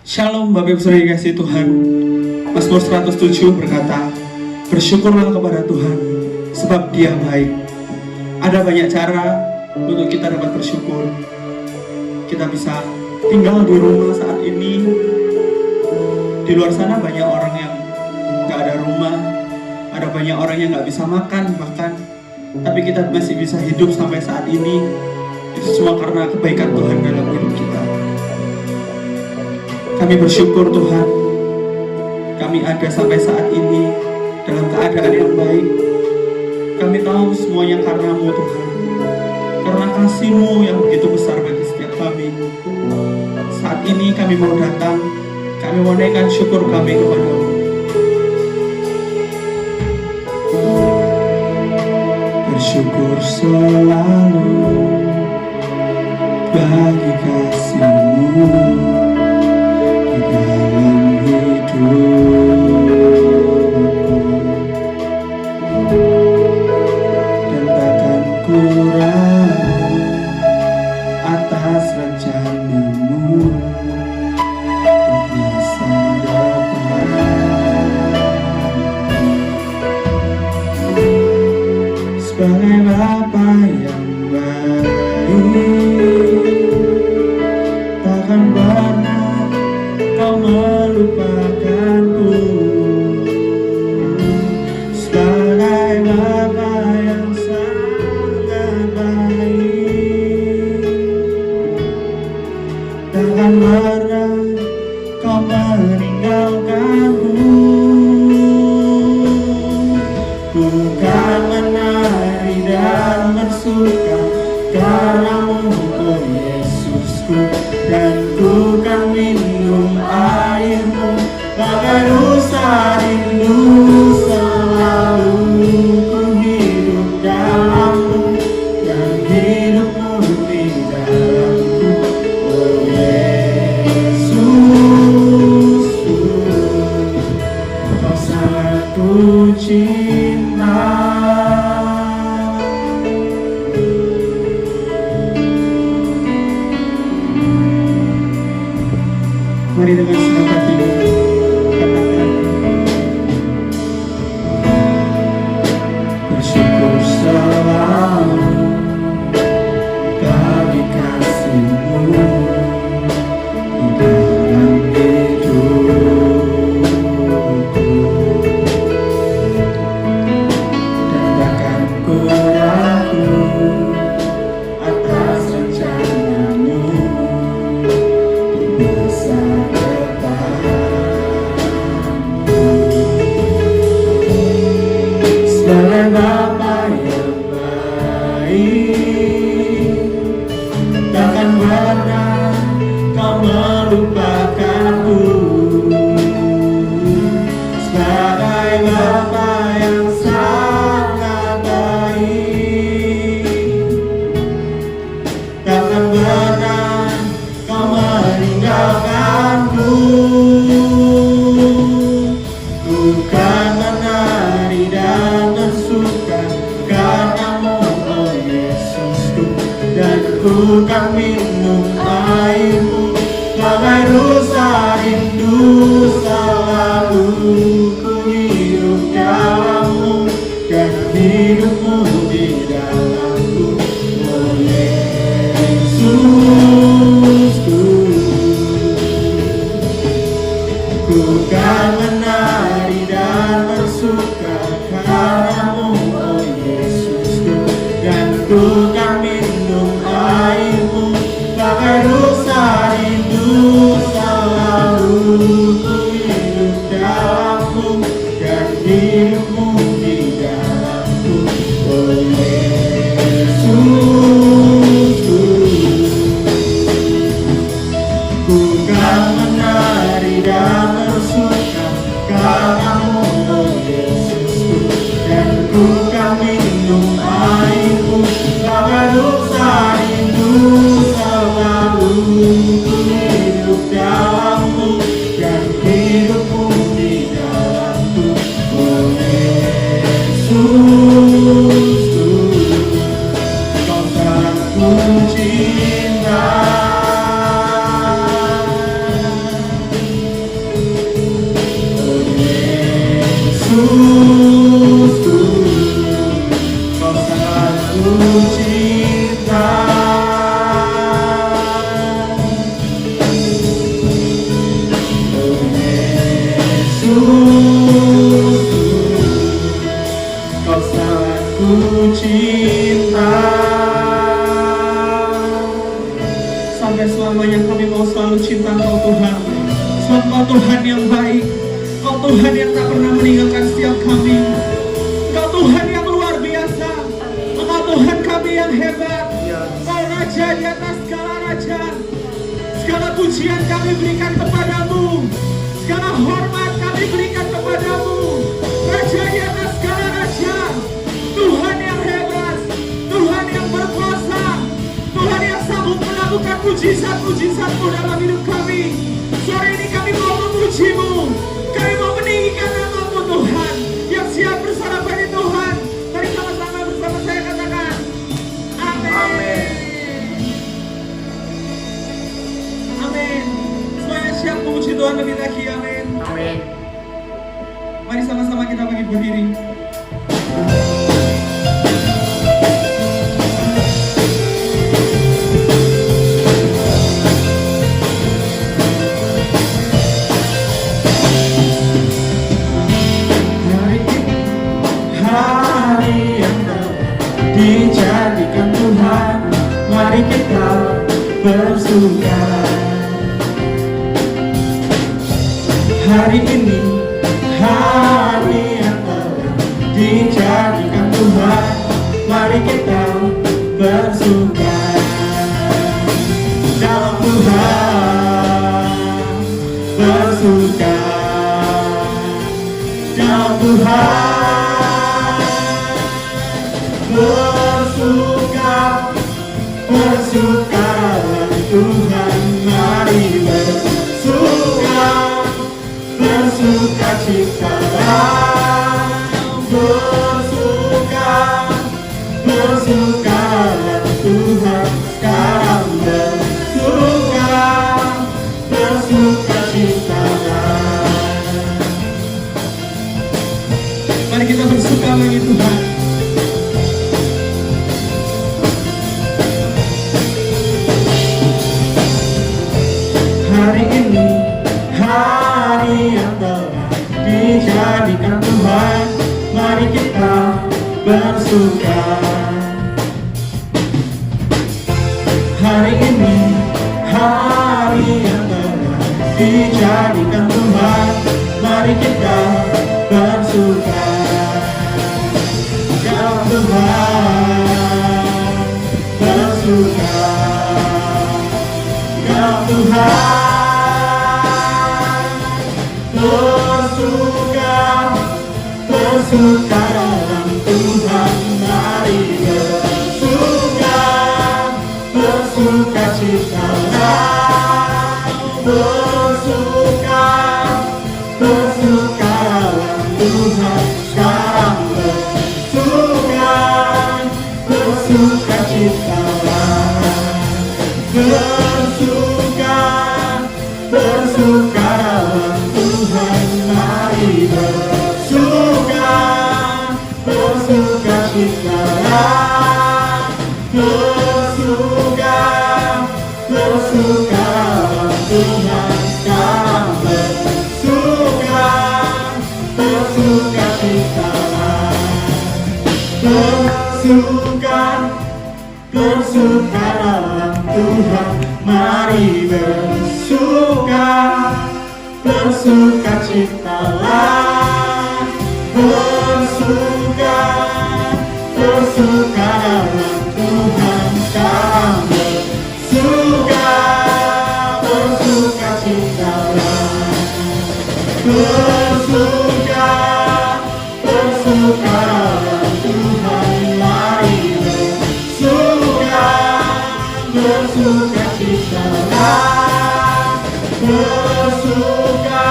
Shalom Bapak Ibu Saudara yang kasih Tuhan. Mazmur 107 berkata, bersyukurlah kepada Tuhan sebab Dia baik. Ada banyak cara untuk kita dapat bersyukur. Kita bisa tinggal di rumah saat ini. Di luar sana banyak orang yang gak ada rumah, ada banyak orang yang gak bisa makan bahkan. Tapi kita masih bisa hidup sampai saat ini. Itu semua karena kebaikan Tuhan dalam hidup kita. Kami bersyukur Tuhan, kami ada sampai saat ini dalam keadaan yang baik. Kami tahu semuanya karena-Mu Tuhan, karena kasih-Mu yang begitu besar bagi setiap kami. Saat ini kami mau datang, kami mau naikkan syukur kami kepada-Mu. Bersyukur selalu bagi kasih-Mu dalam hidupku, dan takkan ku ragu atas rencana-Mu untuk masa depan. Sebagai Bapa yang baik, takkan pernah Kau melupakanku. Sebagai Bapa yang sangat baik, takkan pernah Kau meninggalkanku. Bukan menari dan bersuka karena-Mu, oh Yesusku, dan ku kan minum air-Mu bagai rusa rindu. Selalu ku hidup dalam-Mu dan hidup-Mu di dalamku, oh Yesus. Kau sangat ku cinta. Mari dengan senang hati katakan, bersyukur selalu bagi kasih-Mu di dalam hidupku, dan takkan ku ragu atas rencana-Mu di masa depan. Sebagai Bapa yang baik, takkan pernah Kau melupakanku. Sebagai Bapa yang sangat baik, takkan pernah Kau meninggalkanku. Bukan menari dan bersuka karena-Mu, oh Yesusku, dan ku kan minum air-Mu bagai cinta. Sampai selamanya kami mau selalu cinta Engkau Tuhan. Sebab Engkau Tuhan yang baik, Engkau Tuhan yang tak pernah meninggalkan setiap kami. Engkau Tuhan yang luar biasa, Engkau Tuhan kami yang hebat. Engkau Raja di atas segala raja. Segala pujian kami berikan kepadamu, segala hormat kami berikan kepadamu. Raja di atas segala raja, Tuhan yang hebat, Tuhan yang berkuasa, Tuhan yang sanggup melakukan mujizat-mujizat-Mu dalam hidup kami. Sore ini kami mau memuji-Mu, kami mau meninggikan nama-Mu Tuhan, yang siap bersarapan di Tuhan. Mari sama-sama bersama saya katakan, amin. Amin. Amin. Semuanya siap memuji Tuhan lebih lagi, amin. Amin. Mari sama-sama kita bagi berdiri. Hari yang dijadikan Tuhan, mari kita bersuka. Hari ini hari yang dijadikan Tuhan, mari kita bersuka dalam Tuhan, bersuka dalam Tuhan, bersuka, bersuka dalam Tuhan, mari bersuka, bersuka citalah, bersuka, bersuka dalam Tuhan, sekarang bersuka, bersuka citalah. Mari kita bersuka bagi Tuhan. Hari ini hari yang telah dijadikan Tuhan, mari kita bersuka. Hari ini hari yang telah dijadikan Tuhan, mari kita bersuka dalam Tuhan, bersuka dalam Tuhan. Bersuka, bersuka dalam Tuhan, mari bersuka, bersuka citalah, bersuka, bersuka dalam Tuhan, sekarang bersuka, bersuka citalah, bersuka, bersuka dalam Tuhan, mari bersuka, bersuka citalah, bersuka, bersuka dalam Tuhan, sekarang bersuka, bersuka citalah, bersuka, bersuka dalam Tuhan, mari bersuka, bersuka citalah, bersuka, bersuka dalam Tuhan, sekarang bersuka, bersuka citalah, bersuka, bersuka dalam Tuhan, mari bersuka, bersuka citalah, bersuka,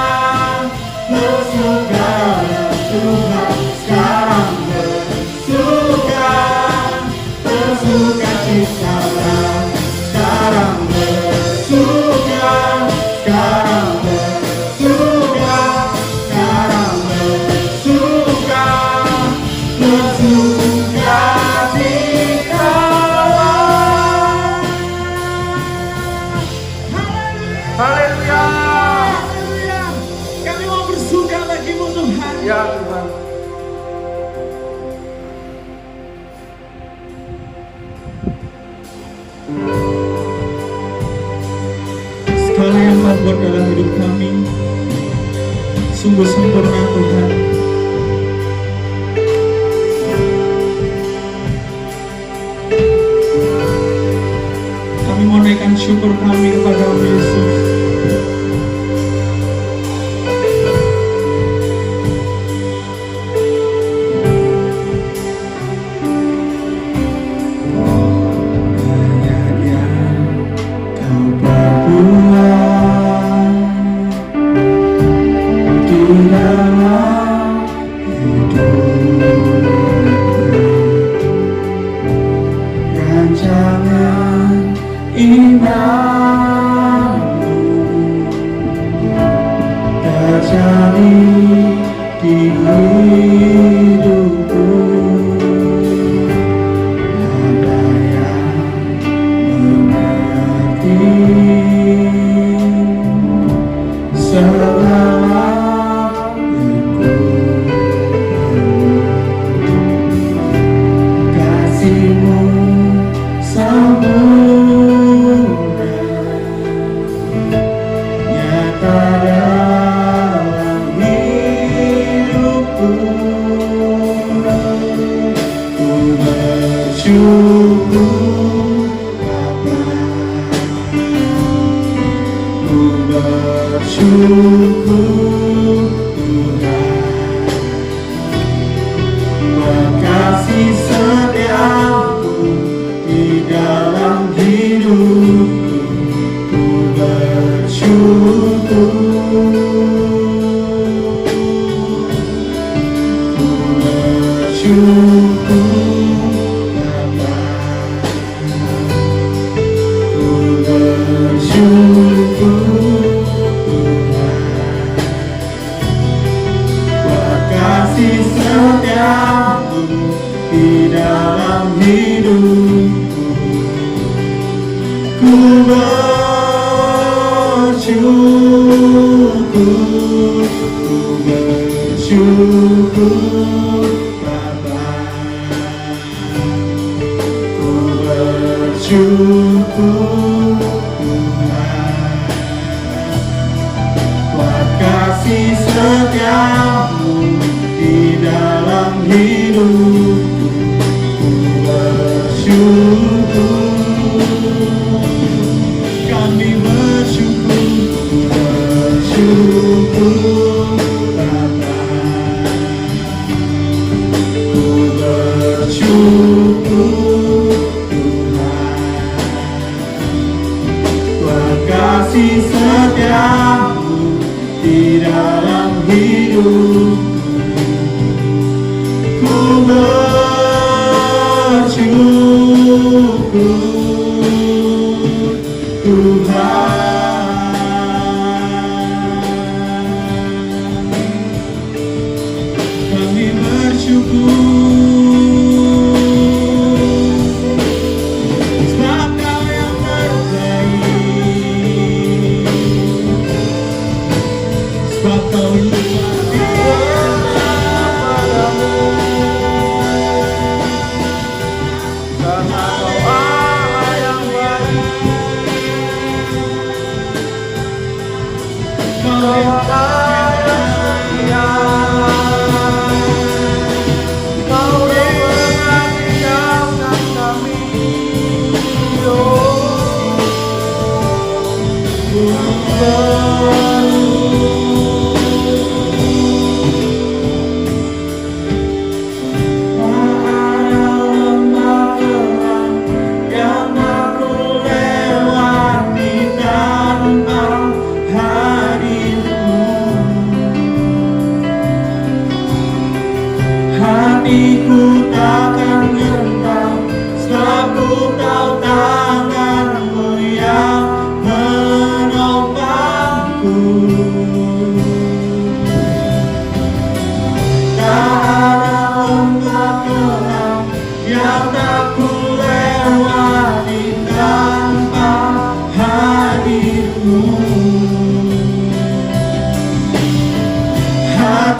bersuka dalam Tuhan, sekarang bersuka, bersuka citalah, sekarang bersuka, sekarang bersuka, sekarang bersuka, bersuka citalah. Haleluya. Haleluya. Kami mau bersuka bagimu Tuhan. Ya Tuhan. segala yang Kau buat dalam hidup kami sungguh sempurna Tuhan. Kami mau naikkan syukur kami kepada-Mu Yesus.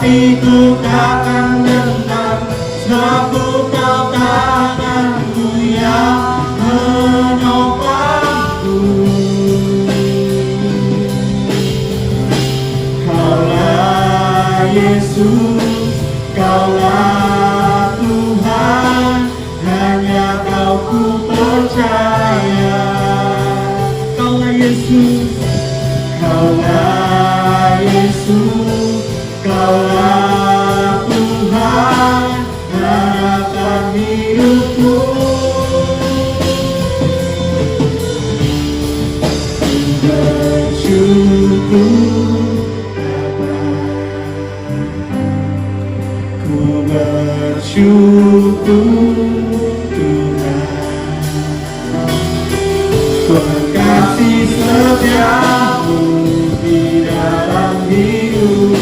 hatiku takkan gentar, sebab ku tahu tanganmu yang menopangku. Yesus, Kaulah Tuhan, hanya Kau ku percaya. Kaulah Yesus, Kaulah Yesus, Kaulah Tuhan, harapan hidupku. Bersyukur Tuhan, Tuhan kasih setiamu di dalam hidup.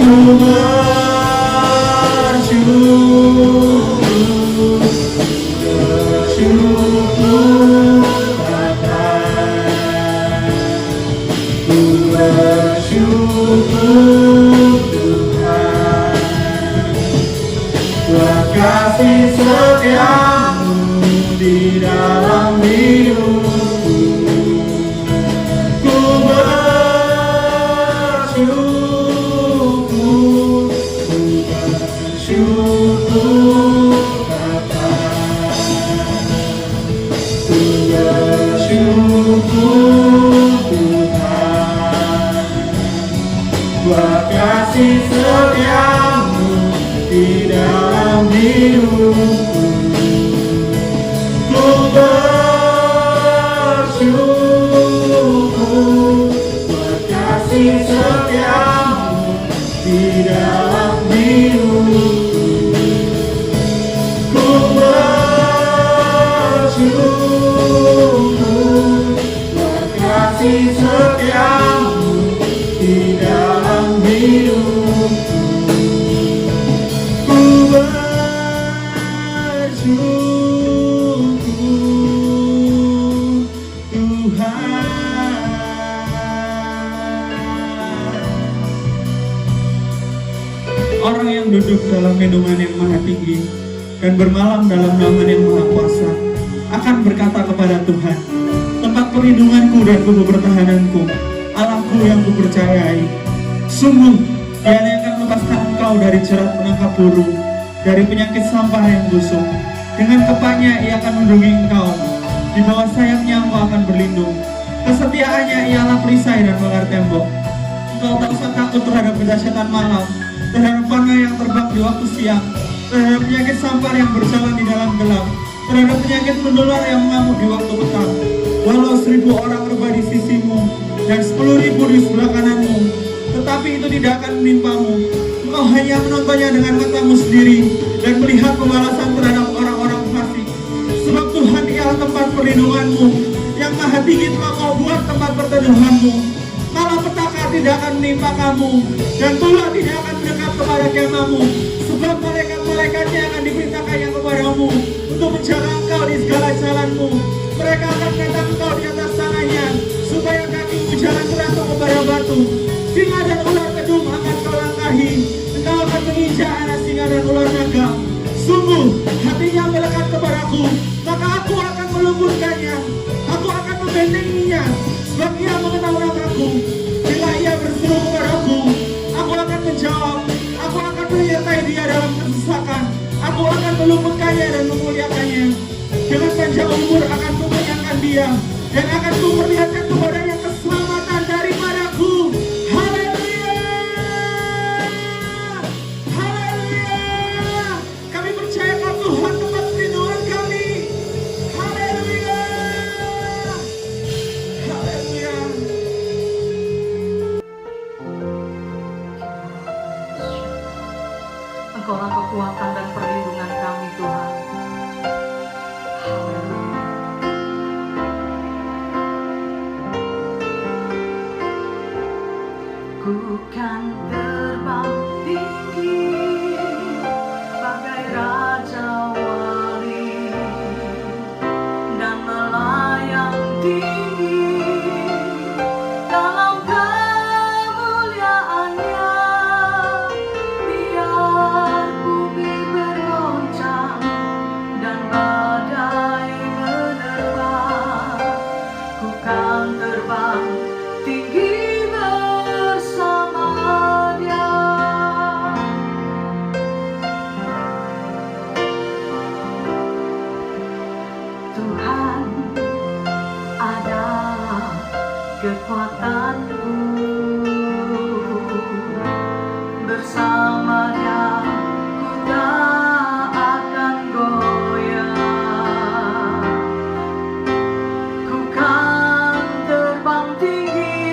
Ku bersyukur Bapa, ku bersyukur Tuhan, Tuhan kasih setiamu di dalam hidupku. Ku bersyukur Bapa, ku bersyukur Tuhan, Tuhan kasih setiamu di dalam hidupku. Ku bersyukur buat kasih setiamu di dalam hidupku. Ku bersyukur buat kasih setiamu di dalam hidupku. orang yang duduk dalam lindungan yang maha tinggi dan bermalam dalam naungan yang maha kuasa akan berkata kepada Tuhan, tempat perlindunganku dan kubu pertahananku, Allahku yang kupercayai. Sungguh, Dia yang akan melepaskan engkau dari jerat penangkap burung, dari penyakit sampah yang busuk. Dengan kepanya Ia akan melindungi engkau, di bawah sayapnya engkau akan berlindung. Kesetiaannya ialah perisai dan pagar tembok. Engkau tak usah takut terhadap kedahsyatan malam, terhadap panah yang terbang di waktu siang, terhadap penyakit sampar yang berjalan di dalam gelap, terhadap penyakit menular yang mengamuk di waktu petang. Walau 1000 orang rebah di sisimu dan 10.000 di sebelah kananmu, tetapi itu tidak akan menimpamu. Engkau hanya menontonnya dengan matamu sendiri dan melihat pembalasan terhadap orang-orang fasik. Sebab Tuhan ialah tempat perlindunganmu, yang maha tinggi telah kau buat tempat perteduhanmu. Malapetaka tidak akan menimpa kamu, dan tulah tidak akan mendekat kepada kemahmu. Sebab malaikat-malaikatnya akan diperintahkannya kepadamu untuk menjaga engkau di segala jalanmu. Mereka akan menatang engkau di atas tangannya, supaya kakimu jangan terasa kepada batu. Singa dan ular kedung akan kau langkahi, engkau akan menginjak anak singa dan ular naga. Sungguh hatinya melekat kepadaku, maka aku akan meluputkannya. Aku akan membentenginya, sebab ia mengenal namaku. Bila ia berseru kepadaku, aku akan menjawab. Aku akan menyertai dia dalam kesesakan. Aku akan meluputkannya dan memuliakannya. Dengan panjang umur akan kukenyangkan dia, dan akan kuperlihatkan kepadanya keselamatan daripadaku. Haleluya, haleluya. Kami percaya kalau Tuhan tempat perlindungan kami. Haleluya, haleluya. Engkaulah kekuatan dan perlindungan kami, Tuhan. Haleluya. Ku kan terbang tinggi bagai raja wali dan melayang tinggi dalam kemuliaannya. Biar bumi bergoncang dan badai menerpa, ku kan terbang tinggi bersama kekuatanku, bersamanya ku tak akan goyah. Ku kan terbang tinggi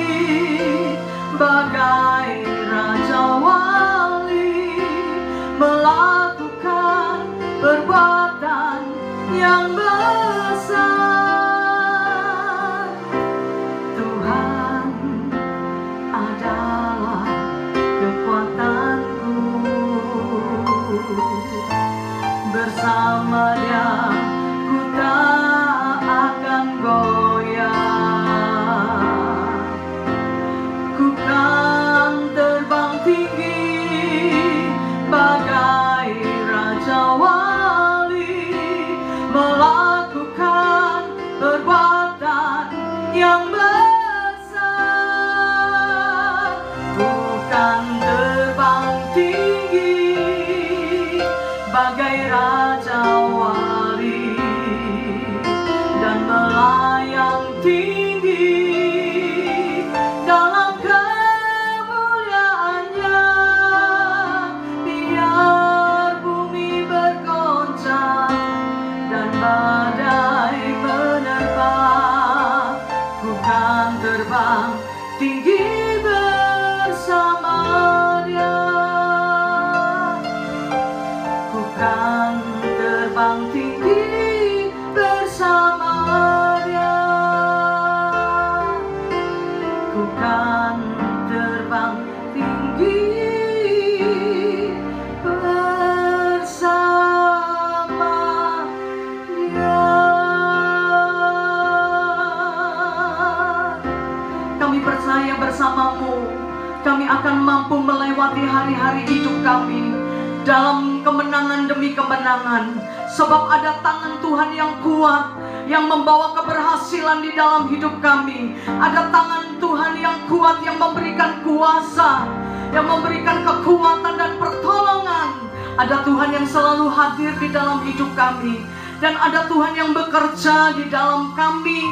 bagai raja wali, melakukan perbuatan yang besar. Tuhan adalah kekuatanku, bersama Dia ku tak akan goyah. Ku kan terbang tinggi bagai raja wali, melakukan perbuatan yang besar. Bukan terbang tinggi bagai raja wali dan melayang tinggi dalam kemuliaannya. Biar bumi bergoncang dan badai menerpa, ku kan terbang tinggi bersama Dia. Ku kan terbang tinggi bersama Dia. Ku kan terbang tinggi bersama Dia. Kami percaya bersama-Mu, kami akan mampu melewati hari-hari hidup kami dalam kemenangan demi kemenangan. Sebab ada tangan Tuhan yang kuat yang membawa keberhasilan di dalam hidup kami. Ada tangan Tuhan yang kuat yang memberikan kuasa, yang memberikan kekuatan dan pertolongan. Ada Tuhan yang selalu hadir di dalam hidup kami, dan ada Tuhan yang bekerja di dalam kami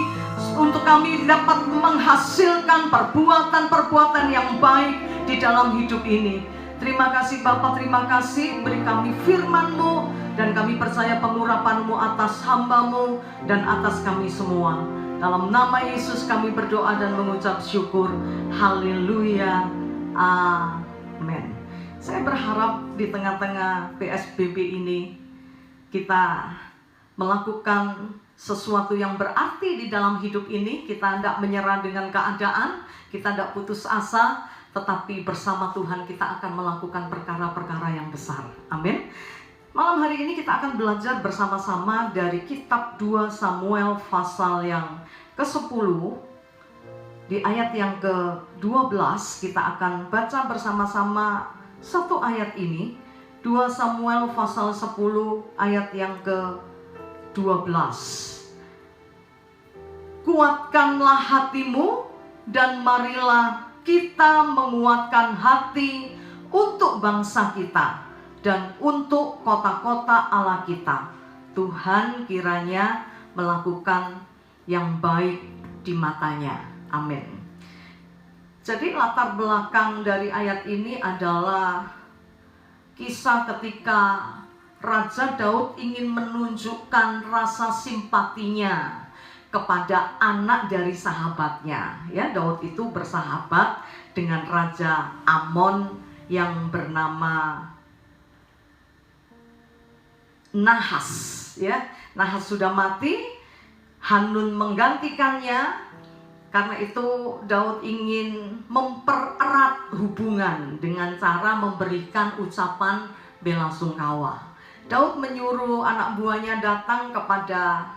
untuk kami dapat menghasilkan perbuatan-perbuatan yang baik di dalam hidup ini. Terima kasih Bapa, terima kasih beri kami firman-Mu, dan kami percaya pengurapan-Mu atas hamba-Mu dan atas kami semua. Dalam nama Yesus kami berdoa dan mengucap syukur. Haleluya. Amin. Saya berharap di tengah-tengah PSBB ini kita melakukan sesuatu yang berarti di dalam hidup ini. Kita tidak menyerah dengan keadaan, kita tidak putus asa, tetapi bersama Tuhan kita akan melakukan perkara-perkara yang besar. Amin. Malam hari ini kita akan belajar bersama-sama dari kitab 2 Samuel pasal yang ke-10. Di ayat yang ke-12 kita akan baca bersama-sama satu ayat ini. 2 Samuel pasal 10 ayat yang ke-12. Kuatkanlah hatimu dan marilah kita menguatkan hati untuk bangsa kita dan untuk kota-kota Allah kita. Tuhan kiranya melakukan yang baik di matanya. Amin. Jadi latar belakang dari ayat ini adalah kisah ketika Raja Daud ingin menunjukkan rasa simpatinya kepada anak dari sahabatnya. Ya, Daud itu bersahabat dengan Raja Amon yang bernama Nahas. Ya, Nahas sudah mati, Hanun menggantikannya. Karena itu Daud ingin mempererat hubungan dengan cara memberikan ucapan belasungkawa. Daud menyuruh anak buahnya datang kepada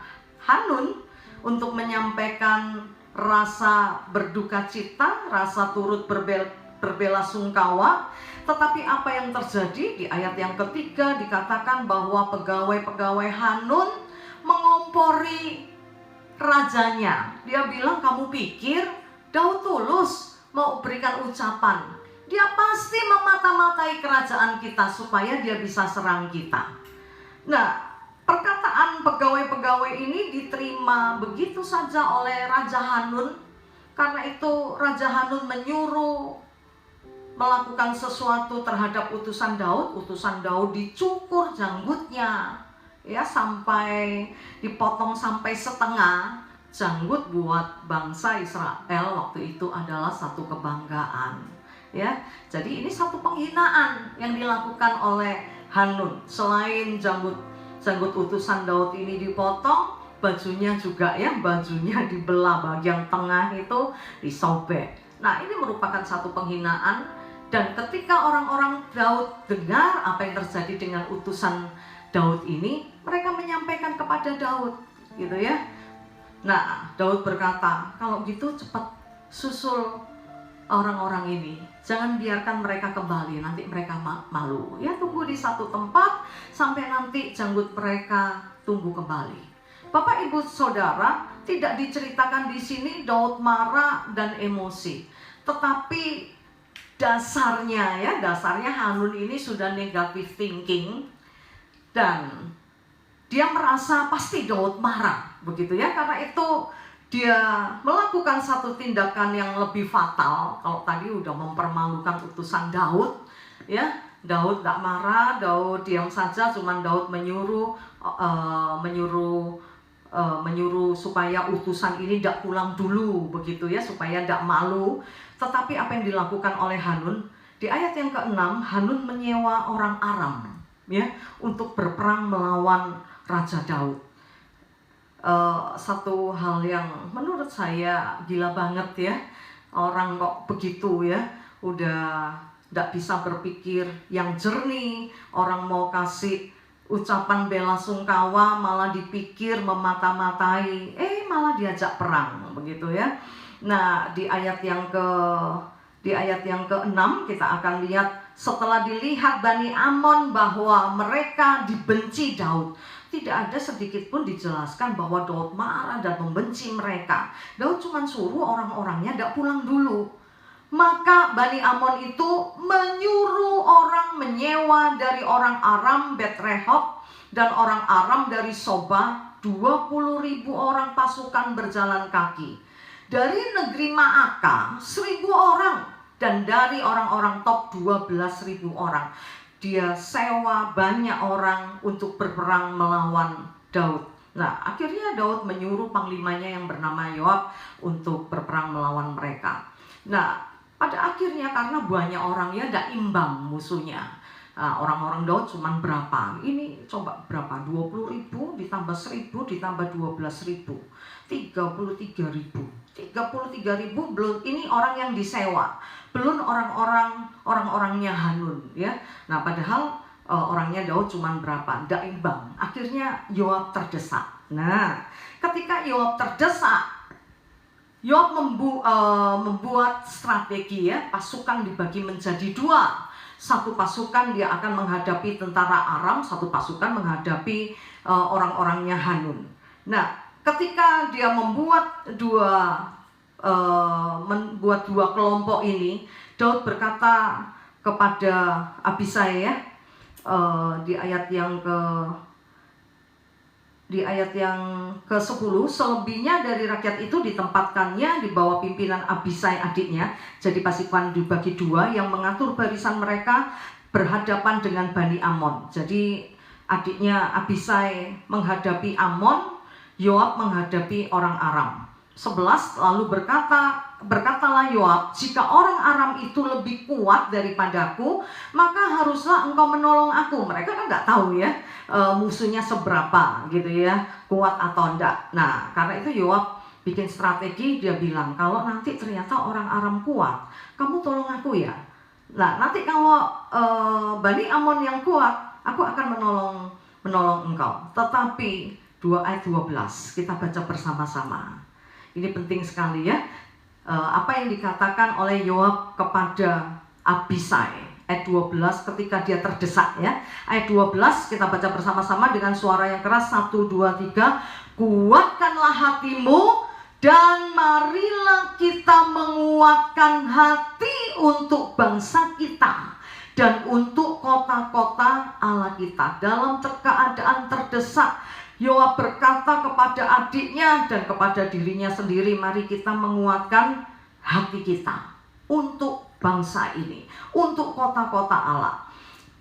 Hanun untuk menyampaikan rasa berduka cita, rasa turut berbelasungkawa. Tetapi apa yang terjadi? Di ayat yang ketiga dikatakan bahwa pegawai-pegawai Hanun mengompori rajanya. Dia bilang, kamu pikir Daud tulus mau berikan ucapan? Dia pasti memata-matai kerajaan kita supaya dia bisa serang kita. Nah, perkataan pegawai-pegawai ini diterima begitu saja oleh Raja Hanun. Karena itu Raja Hanun menyuruh melakukan sesuatu terhadap utusan Daud. Utusan Daud dicukur janggutnya, ya, sampai dipotong sampai setengah. Janggut buat bangsa Israel waktu itu adalah satu kebanggaan, ya. Jadi ini satu penghinaan yang dilakukan oleh Hanun. Selain janggut utusan Daud ini dipotong, bajunya juga, ya, bajunya dibelah, bagian tengah itu disobek. Nah, ini merupakan satu penghinaan. Dan ketika orang-orang Daud dengar apa yang terjadi dengan utusan Daud ini, mereka menyampaikan kepada Daud, gitu ya. Nah, Daud berkata, kalau gitu cepat susul orang-orang ini, jangan biarkan mereka kembali, nanti mereka malu. Ya, tunggu di satu tempat sampai nanti janggut mereka tumbuh kembali. Bapak, Ibu, Saudara, tidak diceritakan di sini Daud marah dan emosi, tetapi dasarnya Hanun ini sudah negative thinking, dan dia merasa pasti Daud marah, begitu ya. Karena itu dia melakukan satu tindakan yang lebih fatal. Kalau tadi udah mempermalukan utusan Daud, ya, Daud gak marah, Daud diam saja, cuman Daud menyuruh supaya utusan ini tidak pulang dulu, begitu ya, supaya tidak malu. Tetapi apa yang dilakukan oleh Hanun? Di ayat yang ke-6, Hanun menyewa orang Aram, ya, untuk berperang melawan Raja Daud. Satu hal yang menurut saya gila banget, ya. Orang kok begitu, ya, udah tidak bisa berpikir yang jernih. Orang mau kasih ucapan bela sungkawa malah dipikir memata-matai, malah diajak perang, begitu ya. Nah, di ayat yang ke-6 kita akan lihat, setelah dilihat Bani Amon bahwa mereka dibenci Daud, tidak ada sedikit pun dijelaskan bahwa Daud marah dan membenci mereka. Daud cuma suruh orang-orangnya tidak pulang dulu. Maka Bani Amon itu menyuruh orang menyewa dari orang Aram Bet-Rehob dan orang Aram dari Soba 20.000 orang pasukan berjalan kaki. Dari negeri Maaka 1.000 orang, dan dari orang-orang Top 12.000 orang. Dia sewa banyak orang untuk berperang melawan Daud. Nah, akhirnya Daud menyuruh panglimanya yang bernama Yoab untuk berperang melawan mereka. Nah, pada akhirnya karena banyak orang, ya, tidak imbang musuhnya. Nah, orang-orang Daud cuma berapa? Ini coba berapa? 20.000 ditambah 1.000 ditambah 12.000, 33.000. 33.000 belum ini orang yang disewa, belum orang-orangnya Hanun, ya. Nah, padahal orangnya Daud cuma berapa? Tidak imbang. Akhirnya Yoab terdesak. Nah, ketika Yoab terdesak, Yoab membuat strategi, ya. Pasukan dibagi menjadi dua. Satu pasukan dia akan menghadapi tentara Aram, satu pasukan menghadapi orang-orangnya Hanun. Nah, ketika dia membuat dua kelompok ini, Daud berkata kepada Abisai, ya, di ayat yang ke-10, selebihnya dari rakyat itu ditempatkannya di bawah pimpinan Abisai adiknya. Jadi pasukan dibagi dua yang mengatur barisan mereka berhadapan dengan Bani Amon. Jadi adiknya Abisai menghadapi Amon, Yoab menghadapi orang Aram. 11 lalu berkatalah Yoab, jika orang Aram itu lebih kuat daripadaku, maka haruslah engkau menolong aku. Mereka kan nggak tahu, ya, musuhnya seberapa, gitu ya, kuat atau enggak. Nah, karena itu Yoab bikin strategi, dia bilang, kalau nanti ternyata orang Aram kuat, kamu tolong aku, ya. Nah, nanti kalau Bani Amon yang kuat, aku akan menolong engkau. Tetapi 2 ayat 12 kita baca bersama-sama. Ini penting sekali, ya. Apa yang dikatakan oleh Yoab kepada Abisai. Ayat 12 ketika dia terdesak, ya. Ayat 12 kita baca bersama-sama dengan suara yang keras. 1, 2, 3. Kuatkanlah hatimu dan marilah kita menguatkan hati untuk bangsa kita dan untuk kota-kota Allah kita. Dalam keadaan terdesak, Yoab berkata kepada adiknya dan kepada dirinya sendiri, mari kita menguatkan hati kita untuk bangsa ini, untuk kota-kota Allah.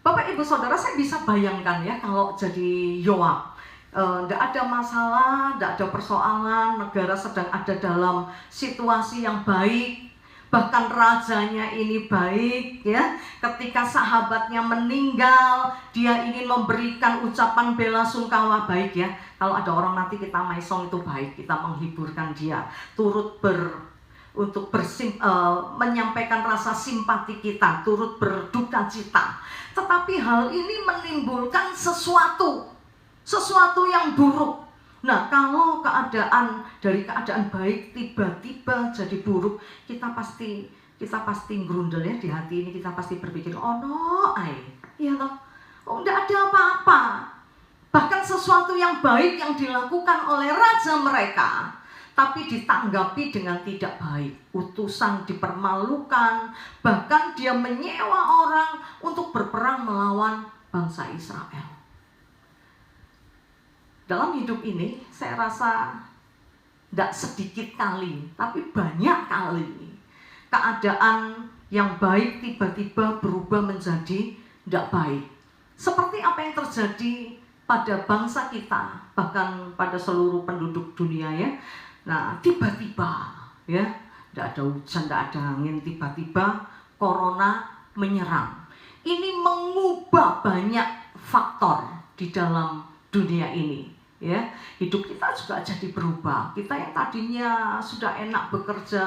Bapak Ibu Saudara, saya bisa bayangkan ya kalau jadi Yoab. Tidak ada masalah, tidak ada persoalan, negara sedang ada dalam situasi yang baik. Bahkan rajanya ini baik ya. Ketika sahabatnya meninggal, dia ingin memberikan ucapan bela sungkawa, baik ya. Kalau ada orang nanti kita maisong itu baik, kita menghiburkan dia, turut menyampaikan rasa simpati kita, turut berduka cita. Tetapi hal ini menimbulkan sesuatu yang buruk. Nah, kalau dari keadaan baik tiba-tiba jadi buruk, kita pasti grundel ya di hati ini, kita pasti berpikir, oh no, iya toh, oh enggak ada apa-apa. Bahkan sesuatu yang baik yang dilakukan oleh raja mereka, tapi ditanggapi dengan tidak baik. Utusan dipermalukan, bahkan dia menyewa orang untuk berperang melawan bangsa Israel. Dalam hidup ini, saya rasa tidak sedikit kali, tapi banyak kali keadaan yang baik tiba-tiba berubah menjadi tidak baik. Seperti apa yang terjadi pada bangsa kita, bahkan pada seluruh penduduk dunia ya. Nah, tiba-tiba ya, tidak ada hujan, tidak ada angin, tiba-tiba corona menyerang. Ini mengubah banyak faktor di dalam dunia ini. Ya, hidup kita juga jadi berubah. Kita yang tadinya sudah enak bekerja,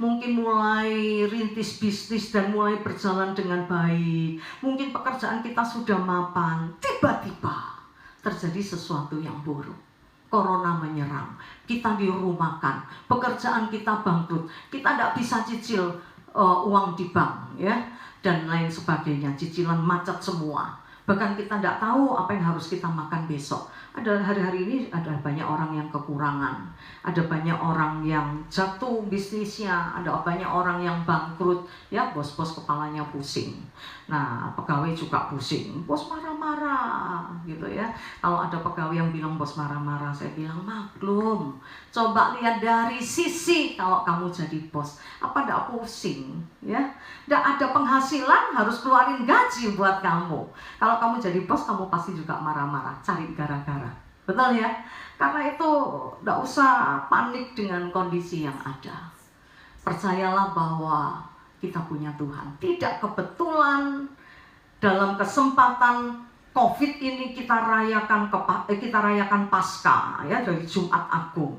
mungkin mulai rintis bisnis dan mulai berjalan dengan baik. Mungkin pekerjaan kita sudah mapan, tiba-tiba terjadi sesuatu yang buruk. Corona menyerang, kita dirumahkan, pekerjaan kita bangkrut, kita tidak bisa cicil uang di bank, ya, dan lain sebagainya. Cicilan macet semua. Bahkan kita tidak tahu apa yang harus kita makan besok. Ada hari-hari ini ada banyak orang yang kekurangan, ada banyak orang yang jatuh bisnisnya, ada banyak orang yang bangkrut, ya bos-bos kepalanya pusing. Nah, pegawai juga pusing, bos marah-marah gitu ya. Kalau ada pegawai yang bilang bos marah-marah, saya bilang maklum. Coba lihat dari sisi kalau kamu jadi bos, apa ndak pusing ya? Ndak ada penghasilan, harus keluarin gaji buat kamu. Kalau kamu jadi bos, kamu pasti juga marah-marah, cari gara-gara. Betul ya? Karena itu ndak usah panik dengan kondisi yang ada. Percayalah bahwa kita punya Tuhan. Tidak kebetulan dalam kesempatan COVID ini kita rayakan Paskah ya, dari Jumat Agung.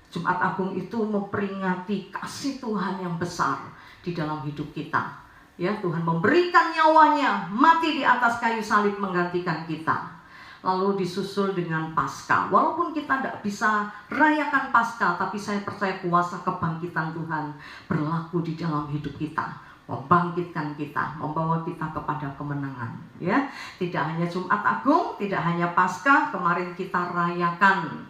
Jumat Agung itu memperingati kasih Tuhan yang besar di dalam hidup kita. Ya, Tuhan memberikan nyawanya, mati di atas kayu salib menggantikan kita. Lalu disusul dengan Paskah. Walaupun kita tidak bisa rayakan Paskah, tapi saya percaya kuasa kebangkitan Tuhan berlaku di dalam hidup kita, membangkitkan kita, membawa kita kepada kemenangan. Ya, tidak hanya Jumat Agung, tidak hanya Paskah, kemarin kita rayakan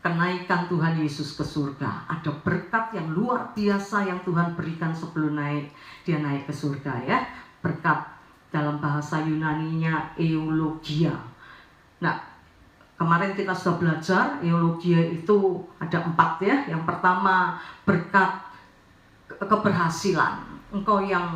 kenaikan Tuhan Yesus ke surga. Ada berkat yang luar biasa yang Tuhan berikan sebelum dia naik ke surga ya. Berkat dalam bahasa Yunaninya eulogia. Nah, kemarin kita sudah belajar eulogia itu ada 4 ya. Yang pertama berkat keberhasilan. Engkau yang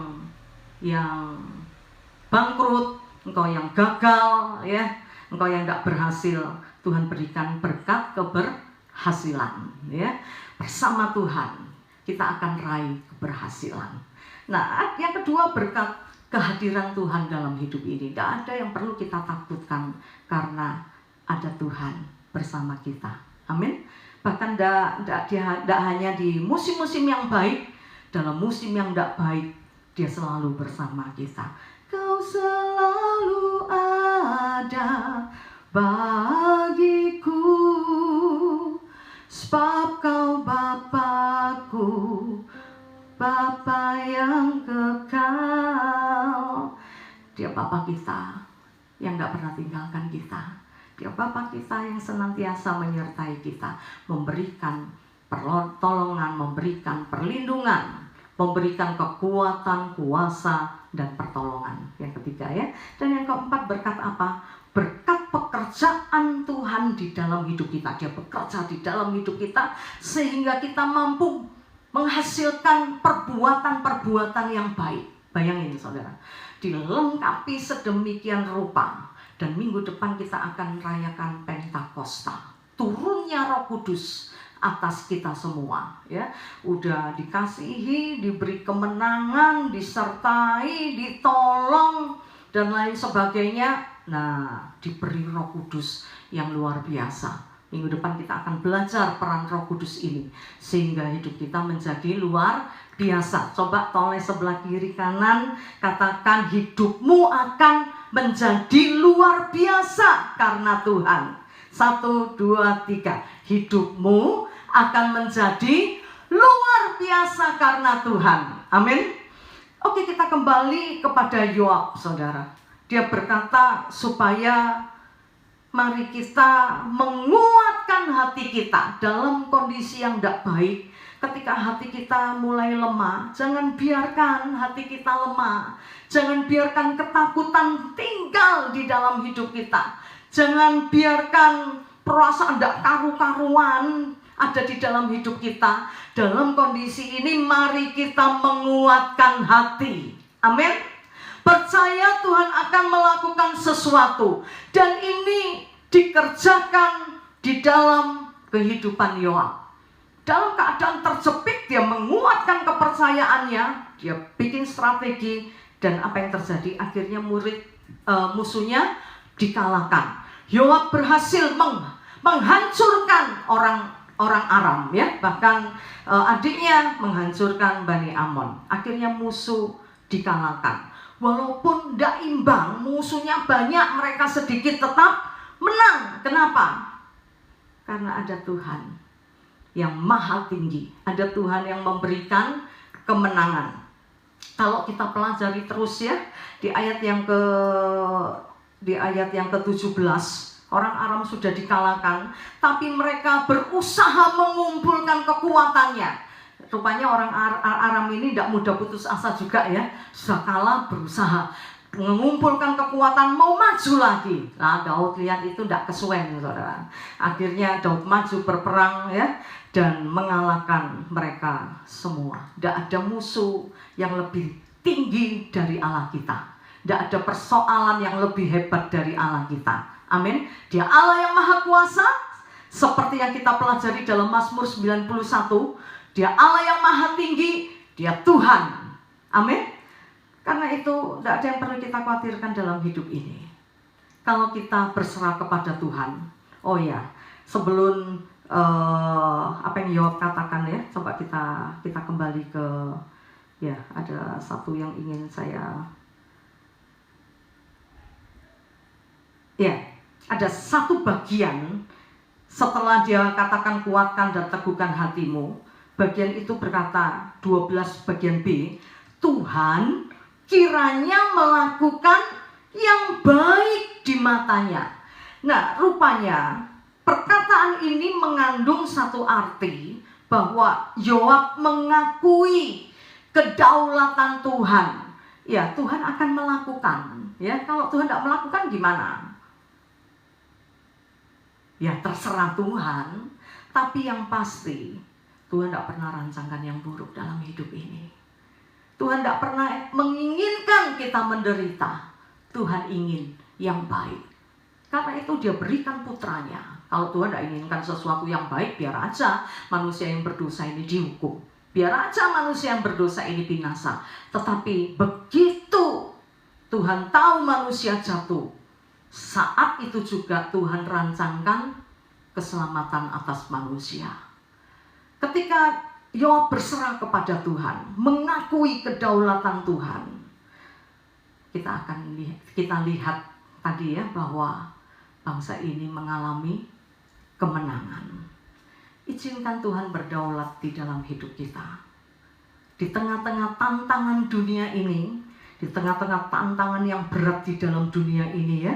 bangkrut, engkau yang gagal ya, engkau yang tidak berhasil, Tuhan berikan berkat keberhasilan ya. Bersama Tuhan kita akan raih keberhasilan. Nah, yang kedua berkat kehadiran Tuhan dalam hidup ini. Tidak ada yang perlu kita takutkan karena ada Tuhan bersama kita. Amin. Bahkan tidak hanya di musim-musim yang baik, dalam musim yang tidak baik dia selalu bersama kita. Kau selalu ada bagiku, sebab kau Bapakku, Bapa yang kekal. Dia Bapa kita yang tidak pernah tinggalkan kita. Dia Bapa kita yang senantiasa menyertai kita, memberikan pertolongan, memberikan perlindungan, memberikan kekuatan, kuasa, dan pertolongan. Yang ketiga ya. Dan yang keempat berkat apa? berkat pekerjaan Tuhan di dalam hidup kita. Dia bekerja di dalam hidup kita sehingga kita mampu menghasilkan perbuatan-perbuatan yang baik. Bayangin saudara, dilengkapi sedemikian rupa. Dan minggu depan kita akan rayakan Pentakosta, turunnya Roh Kudus atas kita semua, ya. Udah dikasihi, diberi kemenangan, disertai, ditolong dan lain sebagainya. Nah, diberi Roh Kudus yang luar biasa. Minggu depan kita akan belajar peran Roh Kudus ini sehingga hidup kita menjadi luar biasa. Coba toleh sebelah kiri kanan, katakan hidupmu akan menjadi luar biasa karena Tuhan. 1, 2, 3. Hidupmu akan menjadi luar biasa karena Tuhan. Amin. Oke, kita kembali kepada Yoab, saudara. Dia berkata supaya mari kita menguatkan hati kita dalam kondisi yang tidak baik. Ketika hati kita mulai lemah, jangan biarkan hati kita lemah. Jangan biarkan ketakutan tinggal di dalam hidup kita. Jangan biarkan perasaan tidak karu-karuan ada di dalam hidup kita. Dalam kondisi ini mari kita menguatkan hati. Amin. Percaya Tuhan akan melakukan sesuatu. Dan ini dikerjakan di dalam kehidupan Yoab. Dalam keadaan terjepit, dia menguatkan kepercayaannya, dia bikin strategi, dan apa yang terjadi? Akhirnya musuhnya dikalahkan. Yoab berhasil menghancurkan orang Aram, ya, bahkan adiknya menghancurkan Bani Amon. Akhirnya musuh dikalahkan. Walaupun tidak imbang, musuhnya banyak, mereka sedikit, tetap menang. Kenapa? Karena ada Tuhan yang maha tinggi. Ada Tuhan yang memberikan kemenangan. Kalau kita pelajari terus, ya, di ayat yang ke-17, orang Aram sudah dikalahkan, tapi mereka berusaha mengumpulkan kekuatannya. Rupanya orang Aram ini tidak mudah putus asa juga, ya. Sudah kalah, berusaha mengumpulkan kekuatan, mau maju lagi. Nah, Daud lihat itu tidak kesuwen, saudara. Akhirnya Daud maju berperang, ya, dan mengalahkan mereka semua. Tidak ada musuh yang lebih tinggi dari Allah kita. Tidak ada persoalan yang lebih hebat dari Allah kita. Amin. Dia Allah yang maha kuasa, seperti yang kita pelajari dalam Mazmur 91. Dia Allah yang maha tinggi, dia Tuhan. Amin. Karena itu tidak ada yang perlu kita khawatirkan dalam hidup ini. Kalau kita berserah kepada Tuhan. Oh ya, sebelum apa yang Yoab katakan, ya, coba kita kembali ke, ya, ada satu yang ingin saya, ya, ada satu bagian setelah dia katakan kuatkan dan teguhkan hatimu. Bagian itu berkata 12 bagian B, Tuhan kiranya melakukan yang baik di matanya. Nah, rupanya perkataan ini mengandung satu arti bahwa Yoab mengakui kedaulatan Tuhan. Ya, Tuhan akan melakukan. Ya, kalau Tuhan tidak melakukan gimana? Ya, terserah Tuhan. Tapi yang pasti Tuhan tidak pernah rancangkan yang buruk dalam hidup ini. Tuhan tidak pernah menginginkan kita menderita. Tuhan ingin yang baik. Karena itu dia berikan putranya. Kalau Tuhan tidak inginkan sesuatu yang baik, biar aja manusia yang berdosa ini dihukum. Biar aja manusia yang berdosa ini binasa. Tetapi begitu Tuhan tahu manusia jatuh, saat itu juga Tuhan rancangkan keselamatan atas manusia. Ketika Yoab berserah kepada Tuhan, mengakui kedaulatan Tuhan, kita lihat tadi, ya, bahwa bangsa ini mengalami kemenangan. Izinkan Tuhan berdaulat di dalam hidup kita. Di tengah-tengah tantangan dunia ini, di tengah-tengah tantangan yang berat di dalam dunia ini, ya,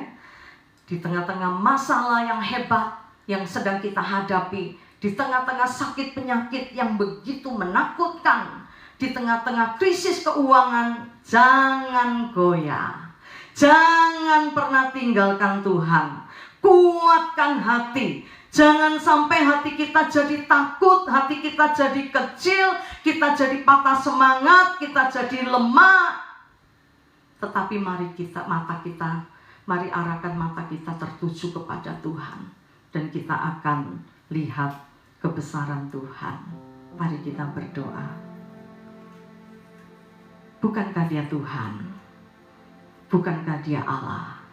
di tengah-tengah masalah yang hebat yang sedang kita hadapi, di tengah-tengah sakit penyakit yang begitu menakutkan, di tengah-tengah krisis keuangan, jangan goyah. Jangan pernah tinggalkan Tuhan. Kuatkan hati. Jangan sampai hati kita jadi takut, hati kita jadi kecil, kita jadi patah semangat, kita jadi lemah. Tetapi mari arahkan mata kita tertuju kepada Tuhan. Dan kita akan lihat kebesaran Tuhan. Mari kita berdoa. Bukankah Dia Tuhan? Bukankah Dia Allah?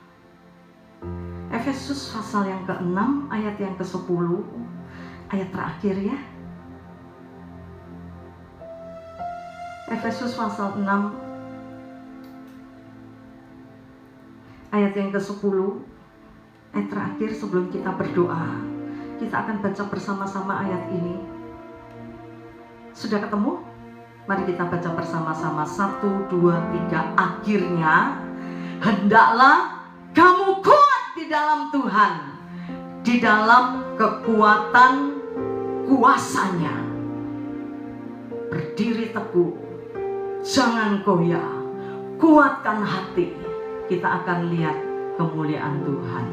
Efesus pasal yang ke-6 ayat yang ke-10, ayat terakhir ya. Efesus pasal 6 ayat yang ke-10, ayat terakhir sebelum kita berdoa. Kita akan baca bersama-sama ayat ini. Sudah ketemu? Mari kita baca bersama-sama. 1, 2, 3. Akhirnya hendaklah kamu kuat di dalam Tuhan, di dalam kekuatan kuasanya. Berdiri teguh, jangan goyah, kuatkan hati. Kita akan lihat kemuliaan Tuhan.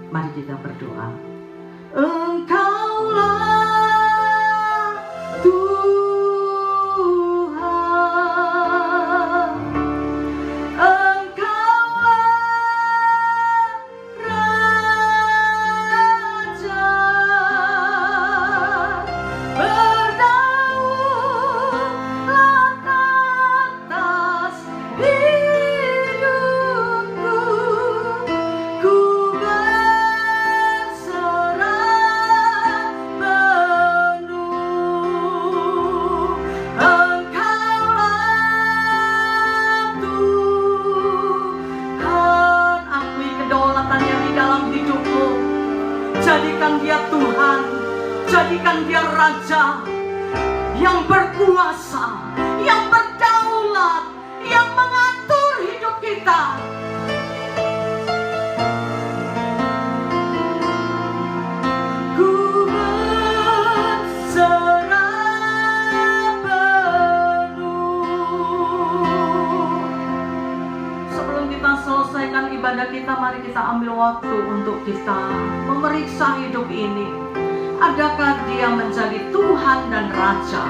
Mari kita berdoa. Engkaulah Tuhan. Jadikan Dia Tuhan, jadikan Dia Raja yang berkuasa, yang berdaulat, yang mengatur hidup kita. Ku berserah penuh. Sebelum kita selesaikan ibadah kita, mari kita ambil waktu untuk kita memeriksa hidup ini. Adakah Dia menjadi Tuhan dan Raja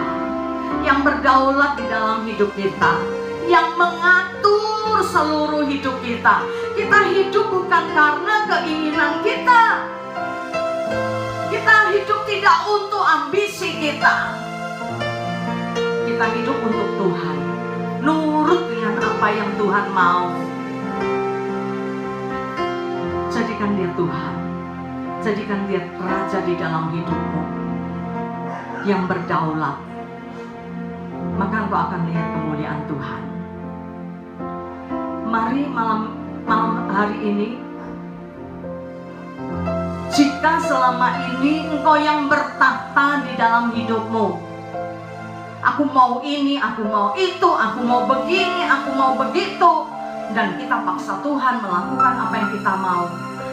yang berdaulat di dalam hidup kita, yang mengatur seluruh hidup kita? Kita hidup bukan karena keinginan kita. Kita hidup tidak untuk ambisi kita. Kita hidup untuk Tuhan, nurut dengan apa yang Tuhan mau. Jadikan Dia Tuhan, jadikan Dia Raja di dalam hidupmu, yang berdaulat. Maka engkau akan lihat kemuliaan Tuhan. Mari malam hari ini, jika selama ini engkau yang bertahta di dalam hidupmu, aku mau ini, aku mau itu, aku mau begini, aku mau begitu, dan kita paksa Tuhan melakukan apa yang kita mau.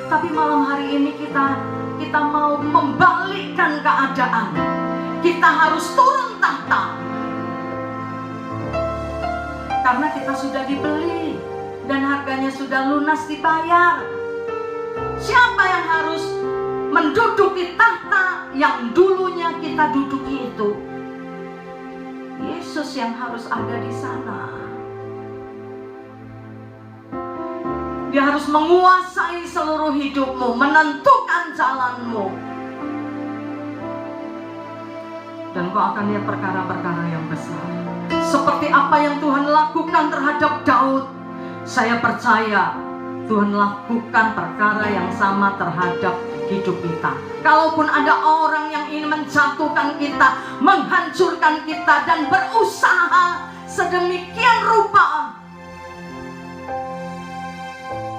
Tapi malam hari ini kita mau membalikkan keadaan. Kita harus turun tahta. Karena kita sudah dibeli dan harganya sudah lunas dibayar. Siapa yang harus menduduki tahta yang dulunya kita duduki itu? Yesus yang harus ada di sana. Dia harus menguasai seluruh hidupmu, menentukan jalanmu. Dan kau akan lihat perkara-perkara yang besar. Seperti apa yang Tuhan lakukan terhadap Daud. Saya percaya Tuhan lakukan perkara yang sama terhadap hidup kita. Kalaupun ada orang yang ingin menjatuhkan kita, menghancurkan kita, dan berusaha sedemikian rupa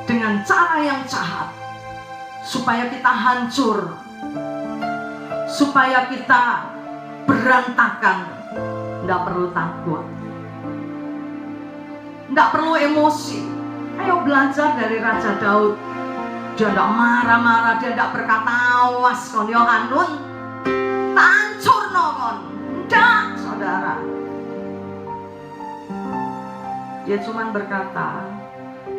dengan cara yang jahat supaya kita hancur, supaya kita berantakan, tidak perlu takut, tidak perlu emosi. Ayo belajar dari Raja Daud. Dia tidak marah-marah, dia tidak berkata awas kon yo hanun hancur nokon. Tidak, saudara. Dia cuma berkata,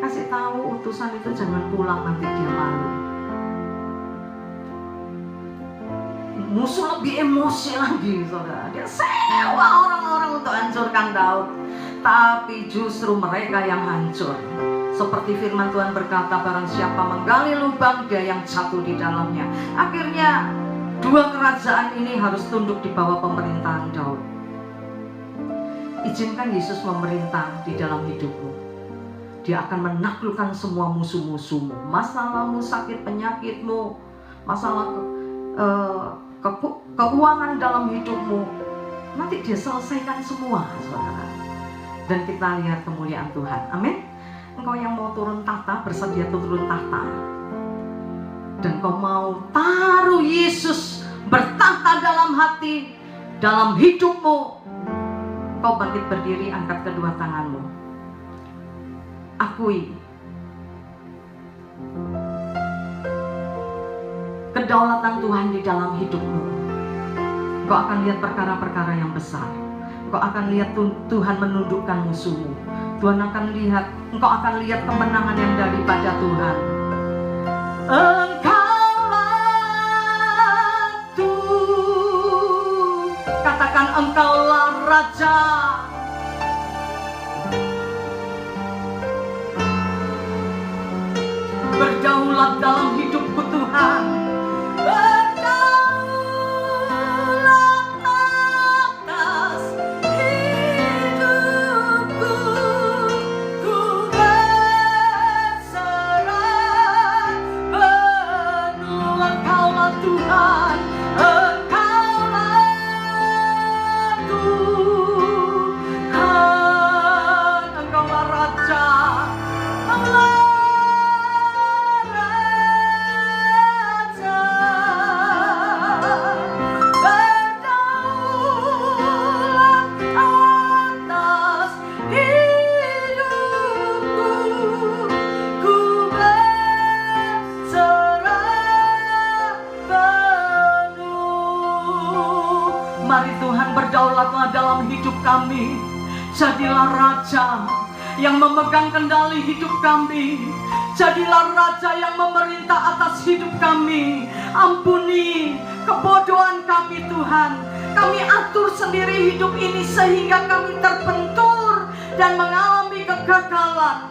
Kasih tahu utusan itu jangan pulang, nanti dia malu. Musuh lebih emosi lagi, saudara. Dia sewa orang-orang untuk hancurkan Daud, tapi justru mereka yang hancur. Seperti firman Tuhan berkata, barang siapa menggali lubang, dia yang jatuh di dalamnya. Akhirnya dua kerajaan ini harus tunduk di bawah pemerintahan Daud. Izinkan Yesus memerintah di dalam hidupmu. Dia akan menaklukkan semua musuh-musuhmu. Masalahmu, sakit penyakitmu, masalah keuangan dalam hidupmu, nanti dia selesaikan semua, saudara. Dan kita lihat kemuliaan Tuhan. Amin. Engkau yang mau turun tahta, bersedia turun tahta. Dan kau mau taruh Yesus bertahta dalam hati, dalam hidupmu. Kau bangkit berdiri, angkat kedua tanganmu. Akui kedaulatan Tuhan di dalam hidupmu. Kau akan lihat perkara-perkara yang besar. Kau akan lihat Tuhan menundukkan musuhmu. Engkau akan lihat kemenangan yang daripada Tuhan. Engkaulah Tuhan. Katakan, Engkaulah Raja. Berdaulat dalam hidupku, Tuhan. Mari Tuhan berdaulatlah dalam hidup kami. Jadilah Raja yang memegang kendali hidup kami. Jadilah Raja yang memerintah atas hidup kami. Ampuni kebodohan kami, Tuhan. Kami atur sendiri hidup ini sehingga kami terbentur dan mengalami kegagalan.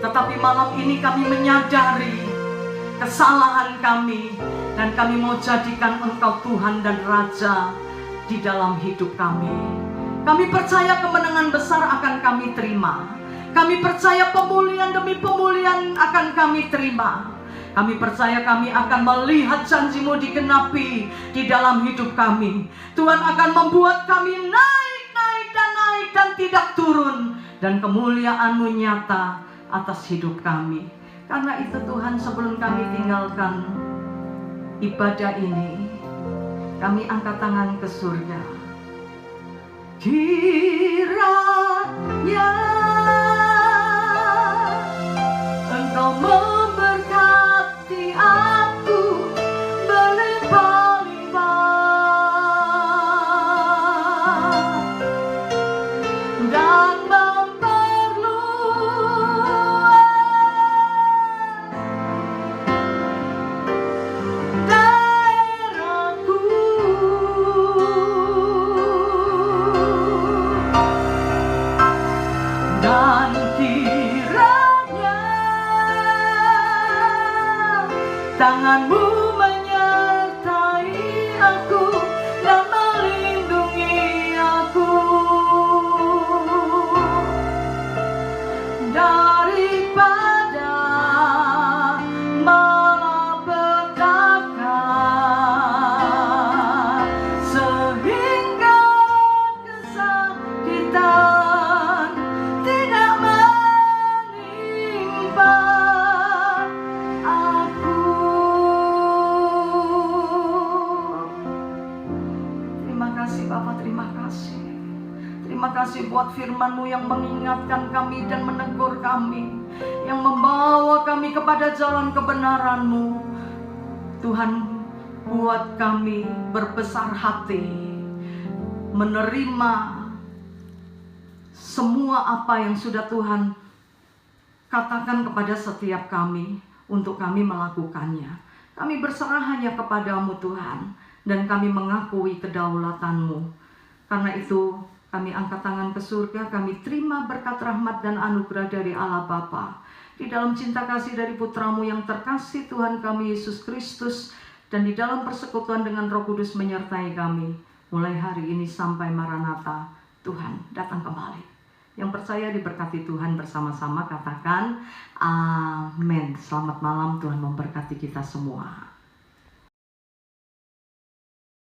Tetapi malam ini kami menyadari kesalahan kami, dan kami mau jadikan Engkau Tuhan dan Raja di dalam hidup kami. Kami percaya kemenangan besar akan kami terima. Kami percaya pemulihan demi pemulihan akan kami terima. Kami percaya kami akan melihat janji-Mu digenapi di dalam hidup kami. Tuhan akan membuat kami naik dan tidak turun, dan kemuliaan-Mu nyata atas hidup kami. Karena itu Tuhan, sebelum kami tinggalkan ibadah ini, kami angkat tangan ke surga. Kiranya Engkau memberkati aku berlimpah-limpah dan memperluas daerahku. Dan kiranya tangan-Mu menyertai aku dan melindungi aku daripada malapetaka, sehingga kesakitan tidak menimpa aku. Terima kasih Bapa, terima kasih. Terima kasih buat firman-Mu yang mengingatkan kami dan menegur kami, yang membawa kami kepada jalan kebenaran-Mu. Tuhan, buat kami berbesar hati, menerima semua apa yang sudah Tuhan Katakan kepada setiap kami untuk kami melakukannya. Kami berserah hanya kepadamu Tuhan, dan kami mengakui kedaulatan-Mu. Karena itu kami angkat tangan ke surga, kami terima berkat rahmat dan anugerah dari Allah Bapa, di dalam cinta kasih dari Putra-Mu yang terkasih Tuhan kami Yesus Kristus, dan di dalam persekutuan dengan Roh Kudus menyertai kami, mulai hari ini sampai Maranatha, Tuhan datang kembali. Yang percaya diberkati Tuhan bersama-sama katakan amin. Selamat malam, Tuhan memberkati kita semua.